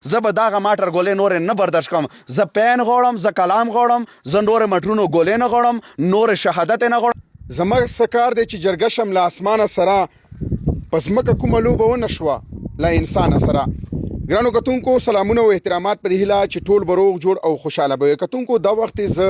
زه به دغه ماټر ګولې نورې نه برداشت کوم. زه پین غواړم، زه کلام غواړم، زه نورې مټرونو ګولې نه غواړم، نورې شهادت نه غواړم. زما څه کار دی چې جرګه شم له اسمانه سره په ځمکه کومه لوبه ونه شوه له انسانه سره. ګرانو کتونکو سلامونه او احترامات په دې هیله چې ټول به روغ جوړ او خوشحاله به وي. کتونکو دا وخت زه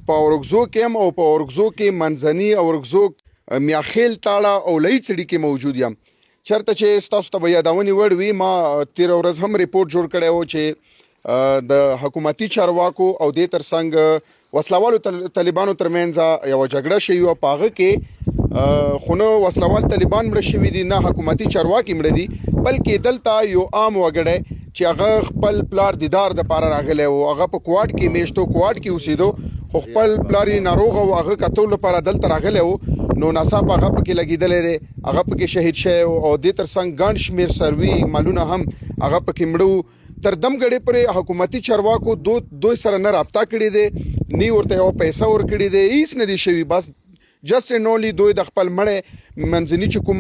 په اورګزو کې یم او په اورګزو کې منځني اورګزو میاخیل تاړه او لید سړي کې موجود یم. چرته چې ستاسو ته به یادونې وړ وي ما تېره ورځ هم ریپورټ جوړ کړی و چې د حکومتي چارواکو او دې ترڅنګ وسلوالو طالبانو ترمنځ یوه جګړه شوې وه. په هغه کې خو نه وسلوال طالبان مړه شوي دي نه حکومتي چارواکي مړه دي، بلکې دلته یو عام وګړی چې هغه خپل پلار دیدار دپاره راغلی و. هغه په کوواټ کې میشتو کوواټ کې اوسېدو خو خپل پلار یې ناروغه و، هغه کتو لپاره دلته راغلی و. نو ناڅاپه هغه پکې لګېدلی دی، هغه پکې شهید شوی او دې ترڅنګ ګڼ شمېر څاروي مالونه هم هغه پکې مړه وو. تر دم ګړې پورې حکومتي چارواکو دوی سره نه رابطه کړې دی، نه ورته یوه پیسه ورکړې دی، هیڅ نه دی شوي. بس جسٹ اینڈ اونلی دوی د خپل مړی منځني چې کوم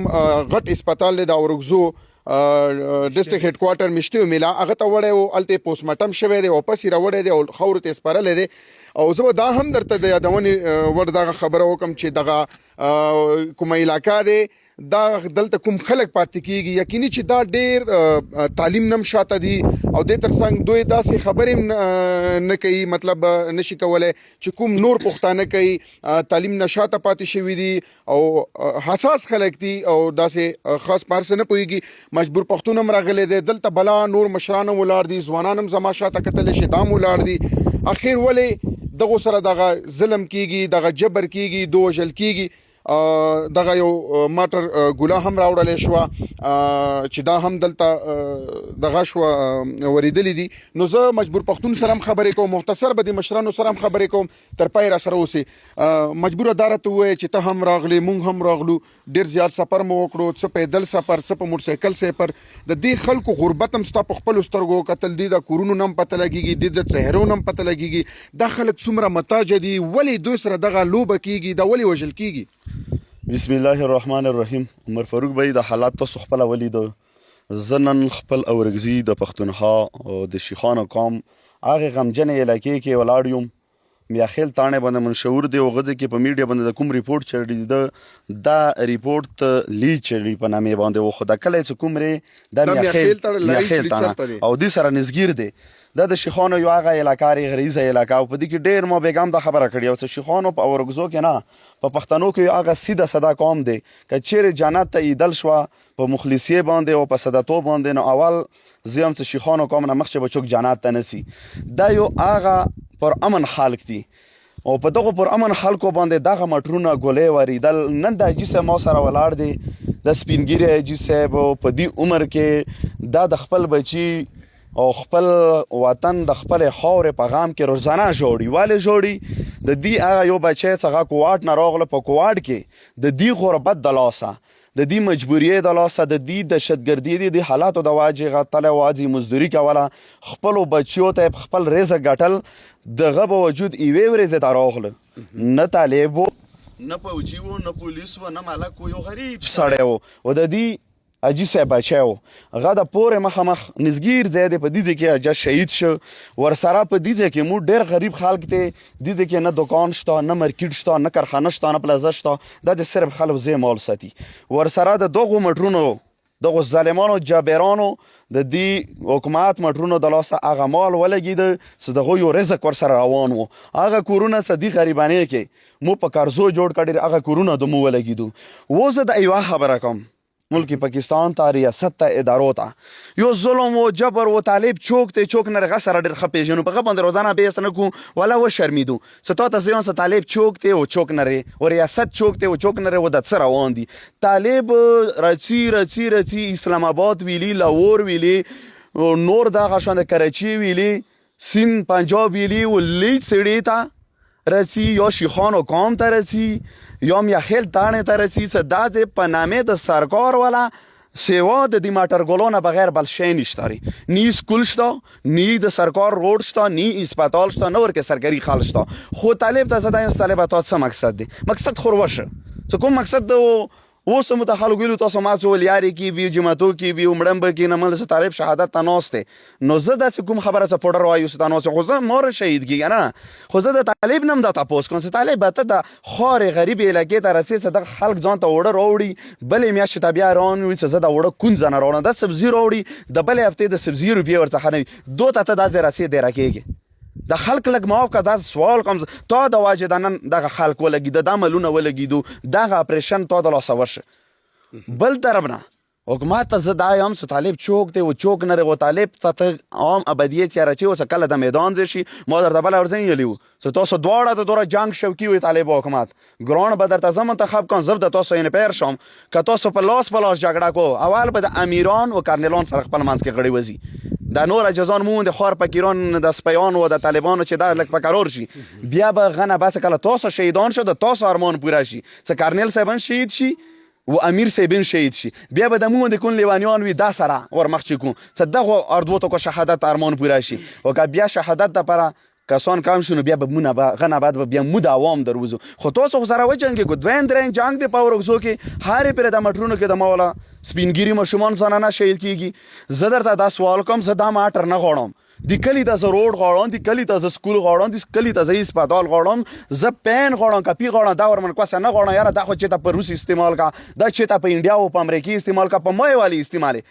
غټ اسپتال دی د اورګزو ډسټرکټ هیډ کوارټر مشتیو میلا هغه ته وړی و، هلته یې پوسټ مارټم شوی دی، واپس یې راوړی دی او خاورو ته یې سپارلی دی. او زه به دا هم درته د یادونې وړ دغه خبره وکړم چې دغه کومه علاقه دی دا دلته کوم خلک پاتې کیږي، یقیني چې دا ډېر تعلیم نه شاته دي او دې ترڅنګ دوی داسې خبرې نه کوي، مطلب نشي کولی چې کوم نور پښتانه کوي تعلیم نه شاته پاتې شوي دي او حساس خلک دي او داسې خاص په هر څه نه پوهېږي. مجبور پښتون هم راغلی دی دلته، بلا نور مشران هم ولاړ دي، ځوانان هم زما شاته کتلی شي دا هم ولاړ دي. اخر ولې دغو سره دغه ظلم کیږي، دغه جبر کیږي، دو وژل کیږي. دغه یو ماټر ګوله هم راوړلی شوه چې دا هم دلته دغه شوه ورېدلي دي. نو زه مجبور پښتون سره هم خبرې کوم، مختصر به د مشرانو سره هم خبرې کوم، تر پای را سره اوسې. مجبوره دا راته ووایه چې ته هم راغلی، مونږ هم راغلو، ډېر زیات سفر مو وکړو، څه پیدل سفر، څه په موټرسایکل سفر. د دې خلکو غربت هم ستا په خپلو سترګو وکتل، دوی د کورونو نه هم پته لګېږي، دوی د څهرو نه هم پته لګېږي. دا خلک څومره محتاجه دي، ولې دوی سره دغه لوبه کېږي، دا ولې وژل کېږي؟ بسم الله الرحمن الرحیم. عمر فاروق بھائی د حالات تاسو خپله ولیدو. زه نن خپل اورګزي د پښتونخوا او د شیخانو قوم هغې غمجنې علاقې کې ولاړ یم. میاخیل تاڼې باندې منشور دی او غځې کې په میډیا باندې د کوم ریپورټ چړي ده دا ریپورټ لید چړي په نامې باندې و، خو دا کلی چې کوم دی دا میاخیل تاڼه او دې سره نزګیر دی. دا د شیخانو یو هغه علاقه ری غریزه علاقه او په دې کې ډېر ما بیګم دا خبره کړې او چې شیخانو په اورګزو کې نه په پښتنو کې هغه سیده ساده قوم دی که چیرې جنت ته ایدل شوه په مخلصیې باندې او په صدتو باندې نو اول زه هم چې شیخانو قوم نه مخکې به څوک جنت ته نه سي. دا یو هغه پر امن خلق دي او په دغو پر امن خلکو باندې دغه مټرونه ګولې ورېدل. نن د حاجي صاحب ما سره ولاړ دی، د سپینګیري حاجي صاحب په دې عمر کې دا د خپل بچي او خپل وطن د خپل خاورې په غام کې روزانه جوړي. ولې جوړي؟ د دې هغه یو بچی څخه کوواټ نه راغله، په کوواټ کې د دې غربت د لاسه، د دې مجبوریې د لاسه، د دې دهشتګردي د حالاتو د واجې غتلی واځي مزدوري کوله، خپلو بچیو ته خپل رزق ګټل. دغه باوجود یوې ورځې ته راغله نه طالب و، نه پوجي و، نه پولیس و، نه ملک و، یو غریب سړی و او د دې حاجي صاحب بچی و. هغه د پورې مخامخ نزګیر ځای دی، په دې ځای کې حاجه شهید شو. ورسره په دې ځای کې موږ ډېر غریب خلک دی، دې ځای کې نه دوکان شته، نه مارکیټ شته، نه کارخانه شته، نه پلازه شته، دا د صرف خلک ځای مال ساتي. ورسره د دغو مټرونو دغو ظالمانو جابرانو د دې حکومت مټرونو د لاسه هغه مال ولګېده چې دغو یو رزق ورسره روان و. هغه کورونه چې دې غریبانۍ کې مو په قرضو جوړ کړي هغه کورونه د مو ولګېدو. اوس زه د یوه خبره کوم، ملک پاکستان ته، ریاست ته، ادارو ته یو ظلم و جبر و طالب چوک دی، چوک نه هغه سره ډېر ښه پېژنو، په هغه باندې روزانه بحث نه کوو ولا وشرمېدو. څه تا ته زه وایم چې طالب چوک دی او چوک نه و ریاست چوک دی او چوک نه و د څه روان دي. طالب رڅي اسلام آباد ویلي، لاهور ویلي، نور دغه شان د کراچي ویلي، سیند پنجاب ویلي و لید سړي ته رڅي یا شیخانو قوم ته رڅي یا میاخیل تاڼې ته رڅي چې دا ځای په نامې د سرکار والا سیوا د دې ماټرګلو نه بغیر بل شی نشته ری. نی سکول شته، نی د سرکار روډ شته، نی اسپتال شته، نه ورکې سرکاري خال شته. خو طالب ته زه دا یم چې طالبه تا څه مقصد دی؟ مقصد خو وشه چې کوم مقصد د اوس هم ته خلکو ویلو تاسو ما څه ویل یارې کې بي جماعتو کې بي مړم به کې نه مل طالب شهادت ته ناست دی نو زه داسې کوم خبره سپورټر وایو ته ناست خو زه مور شهید کېږه نه خو زه د طالب نه هم دا تپوس کوم چې طالب به ته د خارې غریب علاقې ته رسې څه دغه خلک ځان ته اوړه راوړي بلې میاشتې ته بیا روان وي چې زه دا اوړه کوم ځای نه راوړم دا سبزي راوړي د بلې هفتې د سبزي روپیې ورڅخه نه وي دو ته دا ځای رسې دی راکېږي د خلک لږ معاف که دا سوال کوم تا د واجې د نن دغه خلک ولګېده دا ملونه ولګېدو دغه اپریشن تا د لاسه ورشه بل طرف نه حکومت ته زه دا یم چې طالب چوک دی و چوک نه رغو طالب ته عام ابدیت یا رچې اوس کله د میدان ځای شي ما درته بله ورځ ویلي وو چې تاسو دواړه د دوره جنګ شوقي وي طالب او حکومت ګران به درته زه منتخب کوم زه به د تاسو پیر شم که تاسو په لاس جګړه کو اول به د امیران و کارنیلان سره خپل منځ کې غړي وځي د نور جزان مون د خور فقیران د سپیان و د طالبانو چې دا لک پکارور شي بیا به غنه بس کله تاسو شهیدان شو د تاسو ارمان پوره شي چې کارنیل صاحبن شهید شي و امیر صاحبن شهید شي بیا به د مون د کون لیوانیان وي دا سره ور مخ چکو چې دغه اردو ته کو شهادت ارمان پوره شي او که بیا شهادت د پره کسان کم شنو بیا به مونږ غنه بعد بیا مو د عوام دروزو خو تاسو سره وجنګ کو دوین درین جنگ دی پاور وګزو کې هاري پر د مټرونو کې د مولا سپینګيري مشومان زنانه شهید کیږي زه درته دا سوال کوم زه دا ماټر نه غواړم د کلی ته زه روډ غواړم د کلی ته زه سکول غواړم د کلی ته زه هسپتال غواړم زه پین غواړم کپی غواړم دا ورمن کوسه نه غواړم یاره دا خو چې ته په روس استعمال کا دا چې ته په انډیا او په امریکا استعمال کا په مې والی استعمال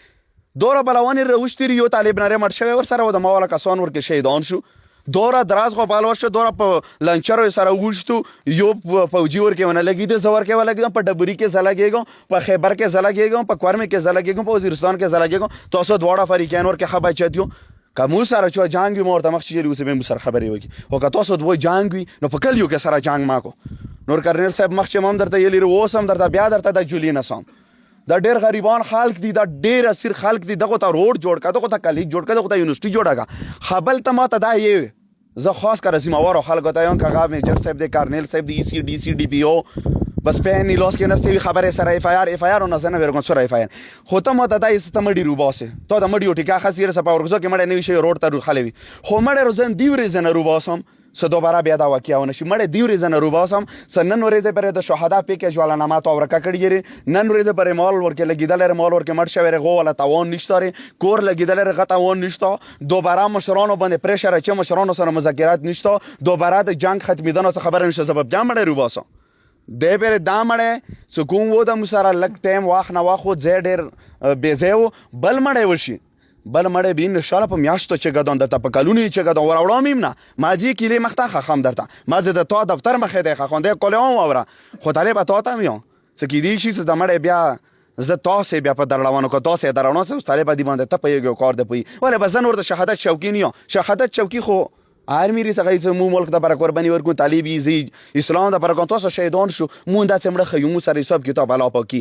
دوره بلوانی روشتری یو طالب نه مړ شوی ور سره و د مولا کسان ورکه شهیدان شو دوره دراز غو پال ورشه دوره په لنچر سره وښتو یو فوجي ورکه ونه لګید زور کې ولګیدم په ډبري کې زلاګېګم په خیبر کې زلاګېګم په کورمه کې زلاګېګم په وزیرستان کې زلاګېګم تاسو دواړه فریقین ورکه خبا چدیو کوم سره چې جنگ مور ته مخ چې لوسه به سره خبرې وکي او که تاسو دوی جنگ وي نو په کلیو کې سره جنگ ماکو نور کرنل صاحب مخ چې مم درته یلی روسم درته بیا درته د جولی نسم دا ډېر غریبان خلک دي دا ډېر اسیر خلک دي دغه ته روډ جوړ کا دغه ته کلیج جوړ کا دغه ته یونیورسيټي جوړه کا خپل ته ماته دا یې زه خاص کر سیماوار خلک ته یم کغه میجر صاحب د کارنیل صاحب د سی ډي سی ډي پی او بس پېنی لاس کې نستوي خبره سره اف آی آر نه زنه ورګون سره اف آی آر خو ته ماته دا است مړی روباسه ته د مړی ټیکا خاصیره سپا ورګزو کې مړی نه شي روډ ته خلوي خو مړی روزن دی ورزنه روباسم سه دوباره بیا دا واقعونه شي مړی دی ورزنه روباسم سنن ورې پر د شهدا پیکیج والا نامه تو ورکا کړی نن ورې پر مال ورکه لګیدل مال ورکه مړ شوی غو ولا تاوان نشته کور لګیدل غتاوان نشته دوباره مشرانو باندې پریشر چې مشرانو سره مذاکرات نشته دوباره د جنگ ختمیدنه څخه خبر نشته سبب جام مړی روباسم د پر دا مړی سکون و د مسره لک ټیم واخ نه واخو زه ډېر بیزیو بل مړی وشي بل مړی بین شاله په میاشتو چې غدان درته په کلونی چې غدان وراوړم نه ما دې کلی مخته خخم درته ما د تو دفتر مخه دی خخونده کولم اوره خو طالب ته تا مې څه کې دی شي د مړی بیا زه تاسو بیا په درلوانو کو تاسو درونو سره طالب دی باندې ته په یو کار دی پي ولا بزن ورته شهادت شوقي نه شهادت شوقي خو آرمی ری څنګه مو ملک د پر قرباني ورکو طالبي زی اسلام د پر تاسو شهیدان شو مونږ د څمړه خیمو سره حساب کتاب علا پکی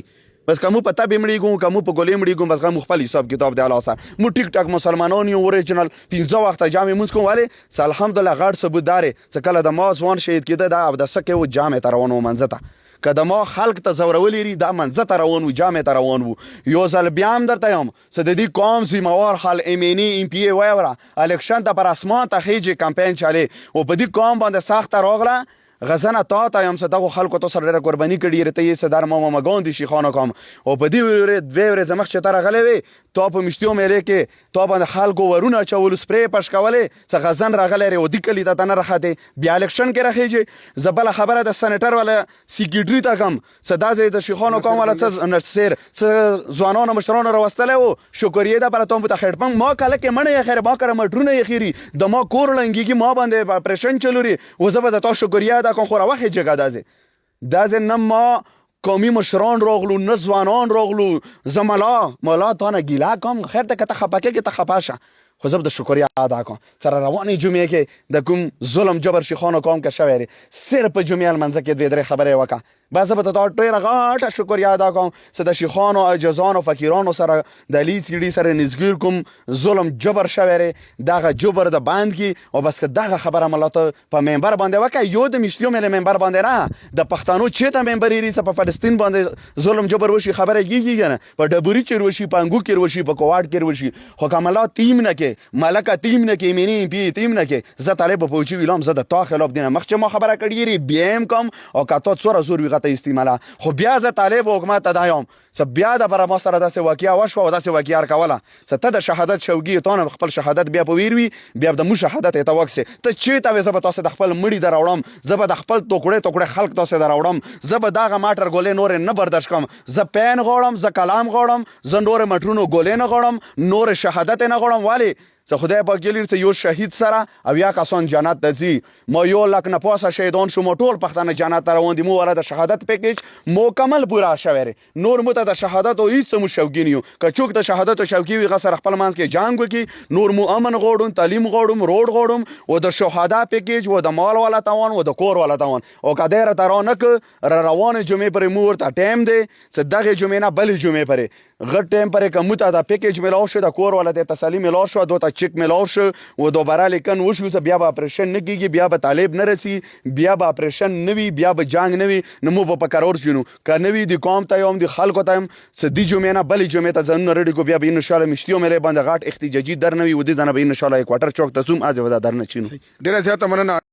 بس کوم په تبه مړیګو کوم په ګولې مړیګو بس غو خپل حساب کتاب دی الله سره مو ټیک ټاک مسلمانانو یو اوریجنل 15 وخت جامع موږ کوم والے الحمدلله غړ ثبوت دار چې کله د ما ځوان شهید کېده دا او د سکه و جامع ترونو منځته کله ما خلق ته زورولې ری دا منځ ته روان و جامع ته روان و یو ځل بیا هم درته یم چې د دې قوم سیموار حال امینی ام پی ای وایورا الیکشن ته پر اسمان ته هیڅ کمپاین چاله او په دې قوم باندې سخت راغله غزنه تا یم څه دغه خلکو ته سره قرباني کړي رته یې صدر ماما مګون دي شيخانو کوم او په دې ورې زمخ چې تر غلې وي تو په مشتیو مېلې کې تو باندې خلکو ورونه چول سپری پښ کولې څه غزن راغلې ری ودی کلی ته نه راخته بیا الیکشن کې راخېږي زبل خبره د سېنیټر ولا سیکریټری ته کوم صدا زې د شيخانو کوم ولا څه نشسر څه ځوانانو مشرانو راوستلې وو شکرې ده پر ته په خړپنګ ما کله کې منې خیر ما کړم مټرونه یې خيري د ما کور لنګيږي ما باندې پرشن چلوري وزبه د تو شکریا ده خو راوخه جګه دازه نه ما قومي مشران راغلو نه ځوانان راغلو زملا مولا ته نه ګیلا کوم خیر ته کته خپکه کې ته خپاشه خو زه د شکریا ادا کوم سره روانې جمعې کې د کوم ظلم جبر شيخانو کوم که شوی صرف جمعې منځ کې دوه درې خبرې وکړه بس به ته ډېره غاټه شکریا ادا کوم چې د شيخانو عجزانو فقیرانو سره د لیت سړي سره نزګیر کوم ظلم جبر شوی دغه جبر د باند کې او بس که دغه خبره ملته په منبر باندې وکړه یو د مشتیو مل منبر باندې نه د پښتنو چې ته منبر لري په فلسطین باندې ظلم جبر وشي خبره کیږي نه په ډبري چې وشي په انګو کې وشي په کوواټ کې وشي خو کمالات تیم نه کې کې ملکه تیم نه کې مینی پی تیم نه کې زه طالب پوچی ویلم زه د تا خلاف دینه مخ چې ما خبره کړی بیا هم کوم او کاته څوره زور وی غته استعماله خو بیا زه طالب حکومت ته دایم س بیا د بر ما سره داسې واقعیا وشو او داسې واقعیا کوله س ته د شهادت شوقي ته خپل شهادت بیا په ویروي بیا د مو شهادت ته وکسه ته چې ته زه به تاسو د خپل مړی دراوړم زه به د خپل ټوکړه خلک تاسو دراوړم زه به داغه ماټر ګولې نور نه برداشت کوم زه پین غوړم زه کلام غوړم زه نور مټرونو ګولې نه غوړم نور شهادت نه غوړم والی څه خدای پاک ګلیر څه یو شهید سره او یا کسان جنت ته ځي ما یو لک نه پاسه شهیدان شو مو ټول پښتانه جنت ته روان دي مو ولا د شهادت پیکیج مکمل پورا شوی نور مو ته د شهادت او هیڅ مو شوقین یو کچوک د شهادت او شوقي وي غسر خپل مانس کې جنگ وکي نور مو امن غوړم تعلیم غوړم روډ غوړم او د شهدا پیکیج او د مال والا تاوان او د کور والا تاوان او کډیر ترانک روان جمعې پر مو ورته ټایم دی څه دغه جمعې نه بلې جمعې پر غټ ټایم پر کومه د پیکیج ملاو شو د کور والا د تسلی ملاو شو دوه چیک ملاو شو و دوباره لیکن وشو ته بیا به اپریشن نه کیږي بیا به طالب نه رسی بیا به اپریشن نه وي بیا به جنگ نه وي نو مو په قرار شنو کنه وي د قوم ته هم د خلکو ته هم سدي جمعه نه بلې جمعه ته ځنه ریډي کو بیا به ان شاء الله مشتیو ملي باندې غاټ احتجاجي در نه وي ودی ځنه به ان شاء الله کوارټر چوک ته زوم از ودا در نه چینو ډیره زیاته مننه